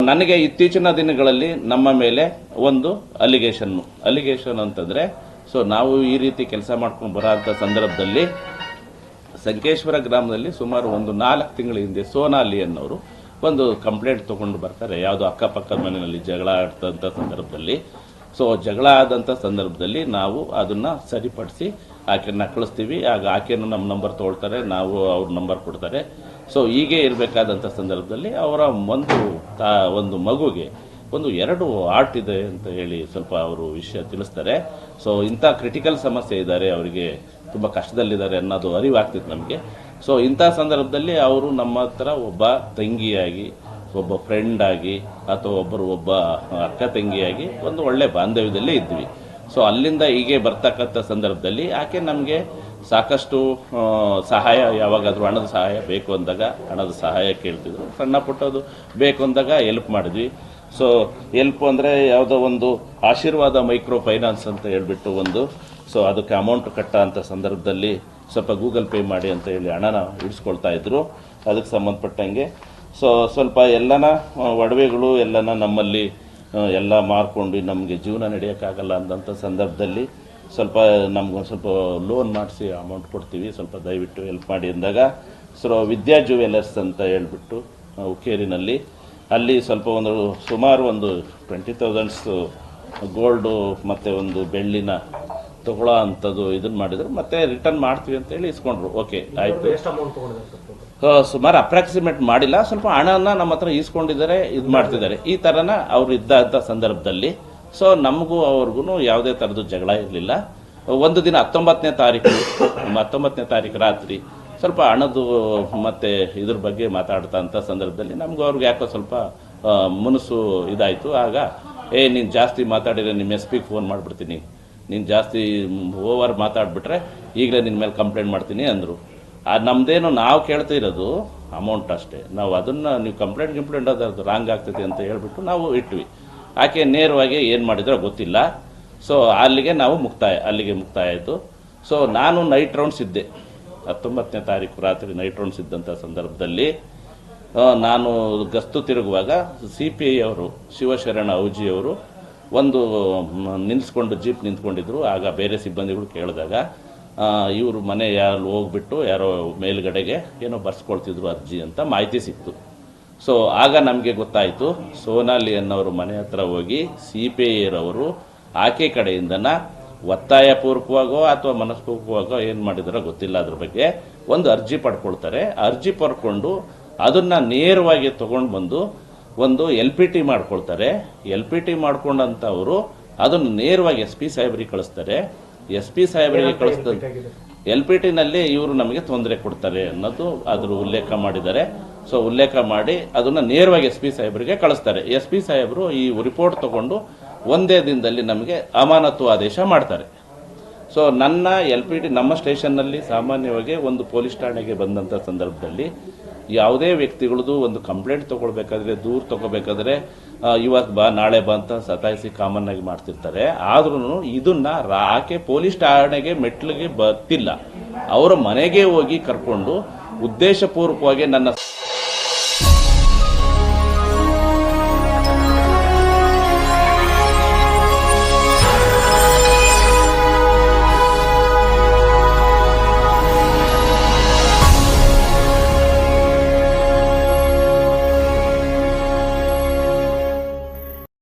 ನನಗೆ ಇತ್ತೀಚಿನ ದಿನಗಳಲ್ಲಿ ನಮ್ಮ ಮೇಲೆ ಒಂದು ಅಲಿಗೇಷನ್ ಅಂತಂದರೆ, ಸೊ ನಾವು ಈ ರೀತಿ ಕೆಲಸ ಮಾಡ್ಕೊಂಡು ಬರೋಂಥ ಸಂದರ್ಭದಲ್ಲಿ ಸಂಕೇಶ್ವರ ಗ್ರಾಮದಲ್ಲಿ ಸುಮಾರು ಒಂದು 4 ತಿಂಗಳ ಹಿಂದೆ ಸೋನಾಲಿ ಅನ್ನೋರು ಒಂದು ಕಂಪ್ಲೇಂಟ್ ತೊಗೊಂಡು ಬರ್ತಾರೆ. ಯಾವುದೋ ಅಕ್ಕಪಕ್ಕದ ಮನೆಯಲ್ಲಿ ಜಗಳ ಆಡ್ತಂಥ ಸಂದರ್ಭದಲ್ಲಿ. ಸೊ ಜಗಳ ಆದಂಥ ಸಂದರ್ಭದಲ್ಲಿ ನಾವು ಅದನ್ನು ಸರಿಪಡಿಸಿ ಆಕೆಯನ್ನು ಕಳಿಸ್ತೀವಿ. ಆಗ ಆಕೆಯನ್ನು ನಮ್ಮ ನಂಬರ್ ತೊಗೊಳ್ತಾರೆ, ನಾವು ಅವ್ರ ನಂಬರ್ ಕೊಡ್ತಾರೆ. ಸೊ ಹೀಗೆ ಇರಬೇಕಾದಂಥ ಸಂದರ್ಭದಲ್ಲಿ ಅವರ ಒಂದು ಮಗುಗೆ 2 ಆರ್ಟ್ ಇದೆ ಅಂತ ಹೇಳಿ ಸ್ವಲ್ಪ ಅವರು ವಿಷಯ ತಿಳಿಸ್ತಾರೆ. ಸೊ ಇಂಥ ಕ್ರಿಟಿಕಲ್ ಸಮಸ್ಯೆ ಇದ್ದಾರೆ, ಅವರಿಗೆ ತುಂಬ ಕಷ್ಟದಲ್ಲಿದ್ದಾರೆ ಅನ್ನೋದು ಅರಿವಾಗ್ತಿತ್ತು ನಮಗೆ. ಸೊ ಇಂಥ ಸಂದರ್ಭದಲ್ಲಿ ಅವರು ನಮ್ಮ ಹತ್ರ ಒಬ್ಬ ತಂಗಿಯಾಗಿ, ಒಬ್ಬ ಫ್ರೆಂಡ್ ಆಗಿ, ಅಥವಾ ಒಬ್ಬ ಅಕ್ಕ ತಂಗಿಯಾಗಿ ಒಂದು ಒಳ್ಳೆ ಬಾಂಧವ್ಯದಲ್ಲೇ ಇದ್ವಿ. ಸೊ ಅಲ್ಲಿಂದ ಹೀಗೆ ಬರ್ತಕ್ಕಂಥ ಸಂದರ್ಭದಲ್ಲಿ ಆಕೆ ನಮಗೆ ಸಾಕಷ್ಟು ಸಹಾಯ, ಯಾವಾಗಾದರೂ ಹಣದ ಸಹಾಯ ಬೇಕು ಅಂದಾಗ ಹಣದ ಸಹಾಯ ಕೇಳ್ತಿದ್ರು. ಸಣ್ಣ ಪುಟ್ಟದು ಬೇಕು ಅಂದಾಗ ಹೆಲ್ಪ್ ಮಾಡಿದ್ವಿ. ಸೊ ಹೆಲ್ಪ್ ಅಂದರೆ ಯಾವುದೋ ಒಂದು ಆಶೀರ್ವಾದ ಮೈಕ್ರೋ ಫೈನಾನ್ಸ್ ಅಂತ ಹೇಳ್ಬಿಟ್ಟು ಸೊ ಅದಕ್ಕೆ ಅಮೌಂಟ್ ಕಟ್ಟ ಅಂತ ಸಂದರ್ಭದಲ್ಲಿ ಸ್ವಲ್ಪ ಗೂಗಲ್ ಪೇ ಮಾಡಿ ಅಂತ ಹೇಳಿ ಹಣನ ಇಡಿಸ್ಕೊಳ್ತಾ ಇದ್ರು. ಅದಕ್ಕೆ ಸಂಬಂಧಪಟ್ಟಂಗೆ ಸೊ ಸ್ವಲ್ಪ ಎಲ್ಲನ ಒಡವೆಗಳು ಎಲ್ಲನ ನಮ್ಮಲ್ಲಿ ಎಲ್ಲ ಮಾರ್ಕೊಂಡು ನಮಗೆ ಜೀವನ ನಡೆಯೋಕ್ಕಾಗಲ್ಲ ಅಂದಂಥ ಸಂದರ್ಭದಲ್ಲಿ ನಮ್ಗೊಂದು ಸ್ವಲ್ಪ ಲೋನ್ ಮಾಡಿಸಿ ಅಮೌಂಟ್ ಕೊಡ್ತೀವಿ, ಸ್ವಲ್ಪ ದಯವಿಟ್ಟು ಹೆಲ್ಪ್ ಮಾಡಿ ಅಂದಾಗ ಸೊ ವಿದ್ಯಾ ಜ್ಯುವೆಲರ್ಸ್ ಅಂತ ಹೇಳ್ಬಿಟ್ಟು ಉಕ್ಕೇರಿನಲ್ಲಿ ಅಲ್ಲಿ ಸ್ವಲ್ಪ ಸುಮಾರು 20,000 ಗೋಲ್ಡು ಮತ್ತು ಒಂದು ಬೆಳ್ಳಿನ ತಗೊಳ್ಳೋ ಅಂಥದ್ದು ಇದನ್ನು ಮಾಡಿದ್ರು. ಮತ್ತೆ ರಿಟರ್ನ್ ಮಾಡ್ತೀವಿ ಅಂತೇಳಿ ಇಸ್ಕೊಂಡ್ರು. ಓಕೆ ಆಯಿತು. ಸುಮಾರು ಅಪ್ರಾಕ್ಸಿಮೇಟ್ ಮಾಡಿಲ್ಲ, ಸ್ವಲ್ಪ ಹಣನ ನಮ್ಮ ಹತ್ರ ಈಸ್ಕೊಂಡಿದ್ದಾರೆ, ಇದು ಮಾಡ್ತಿದ್ದಾರೆ. ಈ ಥರನ ಅವ್ರು ಇದ್ದಂಥ ಸಂದರ್ಭದಲ್ಲಿ ಸೊ ನಮಗೂ ಅವ್ರಿಗೂ ಯಾವುದೇ ಥರದ್ದು ಜಗಳ ಇರಲಿಲ್ಲ. ಒಂದು ದಿನ 19ನೇ ತಾರೀಕು ರಾತ್ರಿ ಸ್ವಲ್ಪ ಹಣದ್ದು ಮತ್ತು ಇದ್ರ ಬಗ್ಗೆ ಮಾತಾಡ್ತಾ ಸಂದರ್ಭದಲ್ಲಿ ನಮಗೂ ಅವ್ರಿಗೆ ಯಾಕೋ ಸ್ವಲ್ಪ ಮನಸ್ಸು ಇದಾಯಿತು. ಆಗ ನೀನು ಜಾಸ್ತಿ ಮಾತಾಡಿದ್ರೆ ನಿಮ್ಮ SP ಫೋನ್ ಮಾಡಿಬಿಡ್ತೀನಿ, ನೀನು ಜಾಸ್ತಿ ಓವರ್ ಮಾತಾಡ್ಬಿಟ್ರೆ ಈಗಲೇ ನಿನ್ನ ಮೇಲೆ ಕಂಪ್ಲೇಂಟ್ ಮಾಡ್ತೀನಿ ಅಂದರು. ನಮ್ಮದೇನು ನಾವು ಕೇಳ್ತಾ ಇರೋದು ಅಮೌಂಟ್ ಅಷ್ಟೇ. ನಾವು ಅದನ್ನು ನೀವು ಕಂಪ್ಲೇಂಟ್ ಅದು ರಾಂಗ್ ಆಗ್ತೈತೆ ಅಂತ ಹೇಳ್ಬಿಟ್ಟು ನಾವು ಇಟ್ವಿ. ಆಕೆ ನೇರವಾಗಿ ಏನು ಮಾಡಿದ್ರೋ ಗೊತ್ತಿಲ್ಲ. ಸೊ ಅಲ್ಲಿಗೆ ಮುಕ್ತಾಯ ಆಯಿತು. ಸೊ ನಾನು ನೈಟ್ ರೌಂಡ್ಸ್ ಇದ್ದೆ. 19ನೇ ತಾರೀಕು ರಾತ್ರಿ ನೈಟ್ ರೌಂಡ್ಸ್ ಇದ್ದಂಥ ಸಂದರ್ಭದಲ್ಲಿ ನಾನು ಗಸ್ತು ತಿರುಗುವಾಗ CPI ಅವರು ಶಿವಶರಣ ಔಜಿಯವರು ಜೀಪ್ ನಿಂತ್ಕೊಂಡಿದ್ರು. ಆಗ ಬೇರೆ ಸಿಬ್ಬಂದಿಗಳು ಕೇಳಿದಾಗ ಇವರು ಮನೆ ಯಾರು ಹೋಗ್ಬಿಟ್ಟು ಯಾರೋ ಮೇಲ್ಗಡೆಗೆ ಏನೋ ಬರ್ಸ್ಕೊಳ್ತಿದ್ರು ಅರ್ಜಿ ಅಂತ ಮಾಹಿತಿ ಸಿಕ್ತು. ಸೊ ಆಗ ನಮಗೆ ಗೊತ್ತಾಯಿತು, ಸೋನಾಲಿ ಅನ್ನೋರು ಮನೆ ಹತ್ರ ಹೋಗಿ CPI ಅವರು ಆಕೆ ಕಡೆಯಿಂದನ ಒತ್ತಾಯಪೂರ್ವಕವಾಗೋ ಅಥವಾ ಮನಸ್ಪೂರ್ವಕವಾಗೋ ಏನು ಮಾಡಿದಾರೋ ಗೊತ್ತಿಲ್ಲ, ಅದ್ರ ಬಗ್ಗೆ ಒಂದು ಅರ್ಜಿ ಪಡ್ಕೊಳ್ತಾರೆ. ಅರ್ಜಿ ಪಡ್ಕೊಂಡು ಅದನ್ನು ನೇರವಾಗಿ ತೊಗೊಂಡು ಬಂದು ಒಂದು LPT ಮಾಡ್ಕೊಳ್ತಾರೆ. LPT ಮಾಡ್ಕೊಂಡಂಥವರು ಅದನ್ನು ನೇರವಾಗಿ SP ಸಾಹೇಬರಿಗೆ ಕಳಿಸ್ತಾರೆ. SP ಸಾಹೇಬರಿಗೆ LPTನಲ್ಲಿ ಇವರು ನಮಗೆ ತೊಂದರೆ ಕೊಡ್ತಾರೆ ಅನ್ನೋದು ಅದ್ರ ಉಲ್ಲೇಖ ಮಾಡಿದ್ದಾರೆ. ಸೊ ಉಲ್ಲೇಖ ಮಾಡಿ ಅದನ್ನು ನೇರವಾಗಿ SP ಸಾಹೇಬರಿಗೆ ಕಳಿಸ್ತಾರೆ. SP ಸಾಹೇಬರು ಈ ರಿಪೋರ್ಟ್ ತಗೊಂಡು ಒಂದೇ ದಿನದಲ್ಲಿ ನಮಗೆ ಅಮಾನತು ಆದೇಶ ಮಾಡ್ತಾರೆ. ಸೊ ನನ್ನ LPT ನಮ್ಮ ಸ್ಟೇಷನ್ನಲ್ಲಿ ಸಾಮಾನ್ಯವಾಗಿ ಒಂದು ಪೊಲೀಸ್ ಠಾಣೆಗೆ ಬಂದಂಥ ಸಂದರ್ಭದಲ್ಲಿ ಯಾವುದೇ ವ್ಯಕ್ತಿಗಳದ್ದು ಒಂದು ಕಂಪ್ಲೇಂಟ್ ತೊಗೊಳ್ಬೇಕಾದ್ರೆ, ದೂರು ತೊಗೋಬೇಕಾದ್ರೆ ಇವತ್ತು ಬಾ ನಾಳೆ ಬಾ ಅಂತ ಸತಾಯಿಸಿ ಕಾಮನ್ ಆಗಿ ಮಾಡ್ತಿರ್ತಾರೆ. ಆದ್ರೂ ಇದನ್ನ ಆಕೆ ಪೊಲೀಸ್ ಠಾಣೆಗೆ ಮೆಟ್ಲಿಗೆ ಬರ್ತಿಲ್ಲ, ಅವರ ಮನೆಗೆ ಹೋಗಿ ಕರ್ಕೊಂಡು ಉದ್ದೇಶಪೂರ್ವಕವಾಗಿ ನನ್ನ